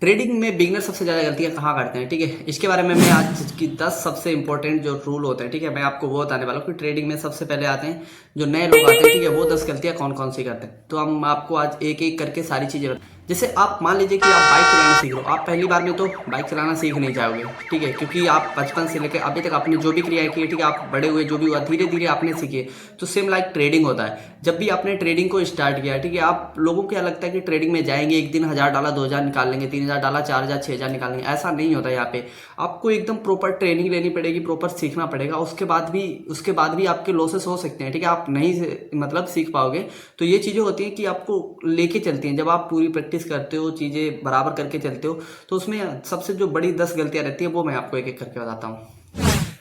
Trading में beginner सबसे ज़्यादा गलतियाँ कहाँ करते हैं, ठीक है। इसके बारे में मैं आज की 10 सबसे इंपॉर्टेंट जो रूल होते हैं, ठीक है, मैं आपको वो बताने वाला हूँ कि ट्रेडिंग में सबसे पहले आते हैं जो नए लोग आते हैं, ठीक है, वो 10 गलतियाँ कौन कौन सी करते हैं। तो हम आपको आज एक एक करके सारी चीज़ें जैसे आप मान लीजिए कि आप बाइक चलाना सीख रहे हो, आप पहली बार में तो बाइक चलाना सीख नहीं जाओगे, ठीक है, क्योंकि आप बचपन से लेकर अभी तक आपने जो भी क्रिया की है, ठीक है, आप बड़े हुए जो भी हुआ धीरे धीरे आपने सीखे। तो सेम लाइक ट्रेडिंग होता है, जब भी आपने ट्रेडिंग को स्टार्ट किया, ठीक है, आप लोगों को क्या लगता है कि ट्रेडिंग में जाएंगे, एक दिन 1000 डाला 2000 निकाल लेंगे, 3000 डाला 4000 6000 निकाल लेंगे। ऐसा नहीं होता। यहाँ पे आपको एकदम प्रॉपर ट्रेनिंग लेनी पड़ेगी, प्रॉपर सीखना पड़ेगा। उसके बाद भी आपके लॉसेस हो सकते हैं, ठीक है, आप नहीं मतलब सीख पाओगे। तो ये चीज़ें होती हैं कि आपको लेके चलती हैं। जब आप पूरी प्रैक्टिस करते हो, चीज़ें बराबर करके चलते हो, तो उसमें सबसे जो बड़ी 10 गलतियां रहती है वो मैं आपको एक एक करके बताता हूँ।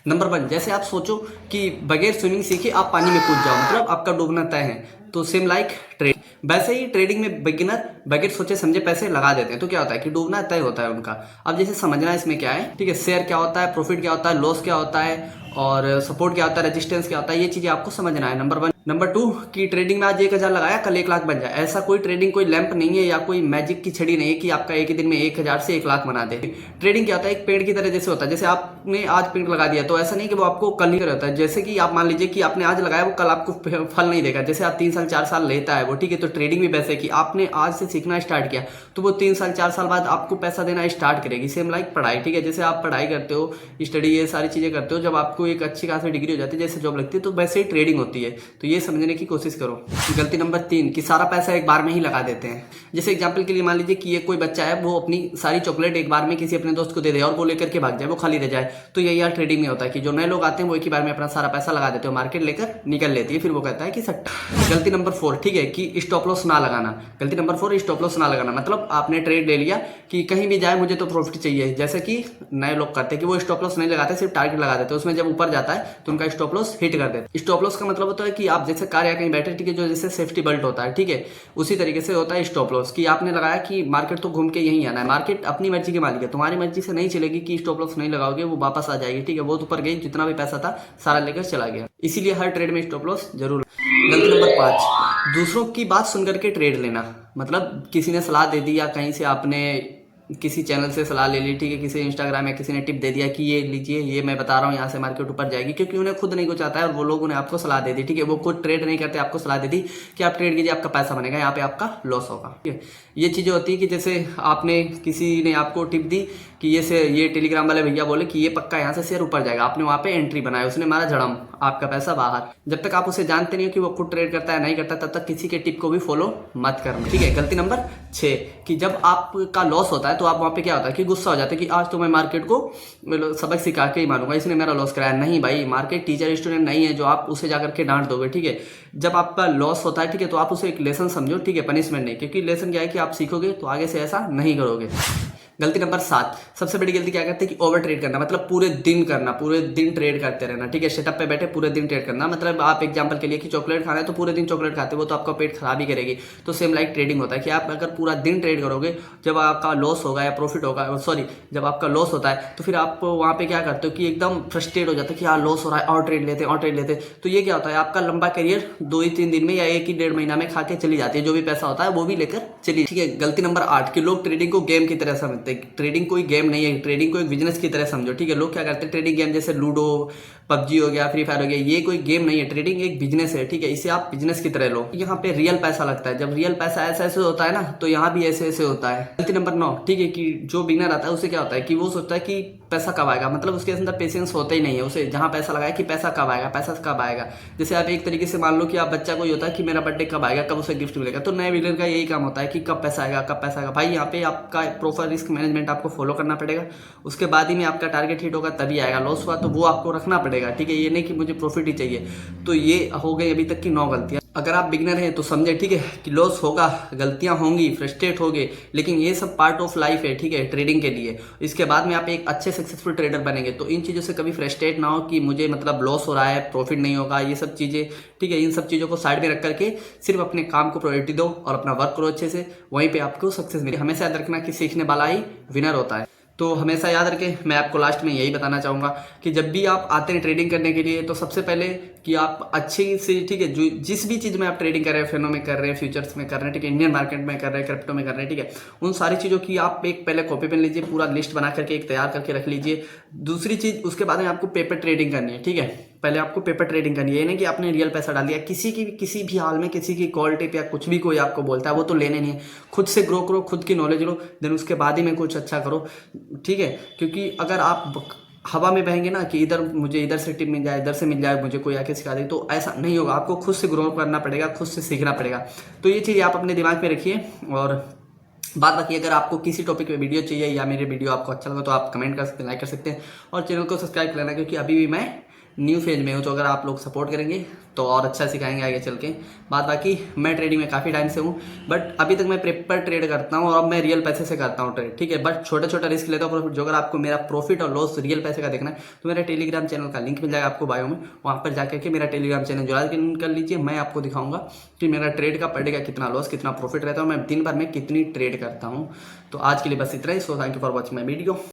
नंबर 1, जैसे आप सोचो कि बगैर स्विमिंग सीखे आप पानी में कूद जाओ, मतलब आपका डूबना तय है। तो सेम लाइक ट्रेड, वैसे ही ट्रेडिंग में बिगिनर बगैर सोचे समझे पैसे लगा देते हैं। तो क्या होता है कि डूबना तय होता है उनका। अब जैसे समझना इसमें क्या है, ठीक है, शेयर क्या होता है, प्रॉफिट क्या होता है, लॉस क्या होता है, और सपोर्ट क्या होता है, रेजिस्टेंस क्या होता है, ये चीजें आपको समझना है। नंबर 1। नंबर 2 कि ट्रेडिंग में आज 1000 लगाया कल 1 लाख बन जाए। ऐसा कोई ट्रेडिंग कोई लैंप नहीं है या कोई मैजिक की छड़ी नहीं है कि आपका एक ही दिन में 1000 से 1 लाख बना दे। ट्रेडिंग क्या होता है, एक पेड़ की तरह जैसे होता है। जैसे आपने आज पेड़ लगा दिया तो ऐसा नहीं कि वो आपको कल ही रहता है। जैसे कि आप मान लीजिए कि आपने आज लगाया, वो कल आपको फल नहीं देगा। जैसे आप 3 साल 4 साल लेता है वो, ठीक है। तो ट्रेडिंग भी वैसे कि आपने आज से सीखना स्टार्ट किया तो वो 3 साल 4 साल बाद आपको पैसा देना स्टार्ट करेगी। सेम लाइक पढ़ाई, ठीक है, जैसे आप पढ़ाई करते हो, स्टडी ये सारी चीजें करते हो, जब आपको एक अच्छी खासी डिग्री हो जाती है, जैसे जॉब लगती है, तो वैसे ही ट्रेडिंग होती है। तो ये समझने की कोशिश करो। गलती नंबर 3 कि सारा पैसा एक बार में ही लगा देते हैं। जैसे एग्जांपल के लिए मान लीजिए कि ये कोई बच्चा है, वो अपनी सारी चॉकलेट एक बार में किसी अपने दोस्त को दे दे और वो लेकर के भाग जाए, वो खाली रह जाए। तो यही यार ट्रेडिंग में होता है कि जो नए लोग आते हैं वो एक ही बार में अपना सारा पैसा लगा देते हो, मार्केट लेकर निकल लेती है, फिर वो कहता है कि सट्टा। गलती नंबर 4, ठीक है, कि स्टॉप लॉस ना लगाना। गलती नंबर 4, स्टॉप लॉस ना लगाना। मतलब आपने ट्रेड ले लिया कि कहीं भी जाए मुझे तो प्रॉफिट चाहिए, जैसे कि नए लोग करते हैं कि वो स्टॉप लॉस नहीं लगाते, सिर्फ टारगेट लगा देते हैं। उसमें जब ऊपर जाता है तो उनका स्टॉप लॉस हिट कर देते हैं। स्टॉप लॉस का मतलब होता है कि आप जैसे कार या कहीं बैठे, ठीक है, जो जैसे सेफ्टी बेल्ट होता है, ठीक है, उसी तरीके से होता है स्टॉप लॉस। कि आपने लगाया कि मार्केट तो घूम के यहीं आना है, मार्केट अपनी मर्जी की मालिक है, तुम्हारी मर्जी से नहीं चलेगी। कि स्टॉप लॉस नहीं लगाओगे वो वापस आ जाएगी, ठीक है, वो ऊपर गई, जितना भी पैसा था सारा लेकर चला गया। इसीलिए हर ट्रेड में स्टॉप लॉस जरूर। गलती नंबर 5, दूसरों की बात सुनकर के ट्रेड लेना। मतलब किसी ने सलाह दे दी या कहीं से आपने किसी चैनल से सलाह ले ली, ठीक है, किसी इंस्टाग्राम या किसी ने टिप दे दिया कि ये लीजिए, ये मैं बता रहा हूँ, यहाँ से मार्केट ऊपर जाएगी, क्योंकि उन्हें खुद नहीं कुछ आता है और वो लोग उन्हें आपको सलाह दे दी, ठीक है, वो खुद ट्रेड नहीं करते, आपको सलाह दे दी कि आप ट्रेड कीजिए, आपका पैसा बनेगा, यहाँ पे आपका लॉस होगा, ठीक है। ये चीजें होती है कि जैसे आपने किसी ने आपको टिप दी कि ये टेलीग्राम वाले भैया बोले कि ये पक्का यहाँ से शेयर ऊपर जाएगा, आपने वहां पे एंट्री बनाया, उसने मारा झड़म, आपका पैसा बाहर। जब तक आप उसे जानते नहीं हो कि वो खुद ट्रेड करता है नहीं करता, तब तक किसी के टिप को भी फॉलो मत करना, ठीक है। गलती नंबर 6 कि जब आपका लॉस होता है तो आप वहां पे क्या होता है कि गुस्सा हो जाता है कि आज तो मैं मार्केट को सबक सिखा के ही मानूंगा, इसने मेरा लॉस कराया। नहीं भाई, मार्केट टीचर स्टूडेंट नहीं है जो आप उसे जाकर के डांट दोगे, ठीक है। जब आपका लॉस होता है, ठीक है, तो आप उसे एक लेसन समझो, ठीक है, पनिशमेंट नहीं, क्योंकि लेसन क्या है कि आप सीखोगे तो आगे से ऐसा नहीं करोगे। गलती नंबर 7, सबसे बड़ी गलती क्या करते हैं कि ओवर ट्रेड करना। मतलब पूरे दिन करना, पूरे दिन ट्रेड करते रहना, ठीक है, सेटअप पे बैठे पूरे दिन ट्रेड करना। मतलब आप एग्जांपल के लिए कि चॉकलेट खाना है तो पूरे दिन चॉकलेट खाते हो, वो तो आपका पेट खराब ही करेगी। तो सेम लाइक ट्रेडिंग होता है कि आप अगर पूरा दिन ट्रेड करोगे, जब आपका लॉस होगा या प्रॉफिट होगा, सॉरी, जब आपका लॉस होता है तो फिर आप वहां पे क्या करते हो कि एकदम फ्रस्ट्रेट हो जाते हो कि यार लॉस हो रहा है, और ट्रेड लेते और ट्रेड लेते। तो ये क्या होता है, आपका लंबा करियर 2 ही 3 दिन में या 1 ही 1.5 महीना में खा के चली जाती है, जो भी पैसा होता है वो भी लेकर चली, ठीक है। गलती नंबर 8 कि लोग ट्रेडिंग को गेम की तरह समझते हैं। ट्रेडिंग कोई गेम नहीं है, ट्रेडिंग को एक बिजनेस की तरह समझो, ठीक है। लोग क्या करते हैं, ट्रेडिंग गेम जैसे लूडो, पबजी हो गया, फ्री फायर हो गया, ये कोई गेम नहीं है, ट्रेडिंग एक बिजनेस है, ठीक है। इसे आप बिजनेस की तरह लो। यहाँ पे रियल पैसा लगता है, जब रियल पैसा ऐसा ऐसे होता है ना, तो यहाँ भी ऐसे ऐसे होता है। गलती नंबर 9, ठीक है, कि जो बिगनर आता है उसे क्या होता है कि वो सोचता है कि पैसा कब आएगा, मतलब उसके अंदर पेशेंस होता ही नहीं है। उसे जहां पैसा लगाया कि पैसा कब आएगा, पैसा कब आएगा। जैसे आप एक तरीके से मान लो कि आप बच्चा कोई होता है कि मेरा बर्थडे कब आएगा, कब उसे गिफ्ट मिलेगा। तो नए बिगनर का यही काम होता है कि कब पैसा आएगा, कब पैसा आएगा। भाई यहाँ पे आपका प्रॉपर रिस्क मैनेजमेंट आपको फॉलो करना पड़ेगा, उसके बाद ही में आपका टारगेट हिट होगा तभी आएगा। लॉस हुआ तो वो आपको रखना पड़ेगा, ठीक है, ये नहीं कि मुझे प्रॉफिट ही चाहिए। तो ये हो गई अभी तक की 9 गलतियां। अगर आप बिगनर हैं तो समझे, ठीक है, कि लॉस होगा, गलतियां होंगी, फ्रस्ट्रेट होगे, लेकिन ये सब पार्ट ऑफ लाइफ है, ठीक है, ट्रेडिंग के लिए। इसके बाद में आप एक अच्छे सक्सेसफुल ट्रेडर बनेंगे। तो इन चीज़ों से कभी फ्रस्ट्रेट ना हो कि मुझे मतलब लॉस हो रहा है, प्रॉफिट नहीं होगा, ये सब चीज़ें, ठीक है, इन सब चीज़ों को साइड में रख करके सिर्फ अपने काम को प्रायोरिटी दो और अपना वर्क करो अच्छे से, वहीं पर आपको सक्सेस मिले। हमेशा याद रखना कि सीखने वाला ही विनर होता है। तो हमेशा याद रखें, मैं आपको लास्ट में यही बताना चाहूँगा कि जब भी आप आते हैं ट्रेडिंग करने के लिए तो सबसे पहले कि आप अच्छी से, ठीक है, जो जिस भी चीज़ में आप ट्रेडिंग कर रहे हैं, फेनो में कर रहे हैं, फ्यूचर्स में कर रहे हैं, ठीक है, इंडियन मार्केट में कर रहे हैं, क्रिप्टो में कर रहे हैं, ठीक है, उन सारी चीज़ों की आप एक पहले कॉपी पेन लीजिए, पूरा लिस्ट बना करके एक तैयार करके रख लीजिए। दूसरी चीज़, उसके बाद में आपको पेपर ट्रेडिंग करनी है, ठीक है, पहले आपको पेपर ट्रेडिंग करनी है। ये नहीं कि आपने रियल पैसा डाल दिया, किसी भी हाल में किसी की कॉल टिप या कुछ भी कोई आपको बोलता है वो तो लेने नहीं है। खुद से ग्रो करो, खुद की नॉलेज लो, देन उसके बाद ही में कुछ अच्छा करो, ठीक है। क्योंकि अगर आप हवा में बहेंगे ना कि इधर मुझे इधर से टिप मिल जाए, इधर से मिल जाए, मुझे कोई आके सिखा दे, तो ऐसा नहीं होगा। आपको खुद से ग्रो करना पड़ेगा, खुद से सीखना पड़ेगा। तो ये चीज़ आप अपने दिमाग में रखिए। और बात बाकी अगर आपको किसी टॉपिक पे वीडियो चाहिए या मेरे वीडियो आपको अच्छा लगा तो आप कमेंट कर सकते हैं, लाइक कर सकते हैं और चैनल को सब्सक्राइब कर लेना, क्योंकि अभी भी मैं न्यू फेज में हूँ। तो अगर आप लोग सपोर्ट करेंगे तो और अच्छा सिखाएंगे आगे चल के। बात बाकी मैं ट्रेडिंग में काफ़ी टाइम से हूँ, बट अभी तक मैं पेपर ट्रेड करता हूँ और अब मैं रियल पैसे से करता हूँ ट्रेड, ठीक है। बट छोटा छोटा रिस्क लेता हूँ प्रॉफिट। जो अगर आपको मेरा प्रॉफिट और लॉस रियल पैसे का देखना है तो मेरा टेलीग्राम चैनल का लिंक मिल जाएगा आपको बायो में, वहाँ पर जाकर के मेरा टेलीग्राम चैनल ज्वाइन कर लीजिए। मैं आपको दिखाऊंगा कि मेरा ट्रेड का पर डे का कितना लॉस, कितना प्रॉफिट रहता है, मैं दिन भर में कितनी ट्रेड करता हूँ। तो आज के लिए बस इतना ही। So thank you for watching my video.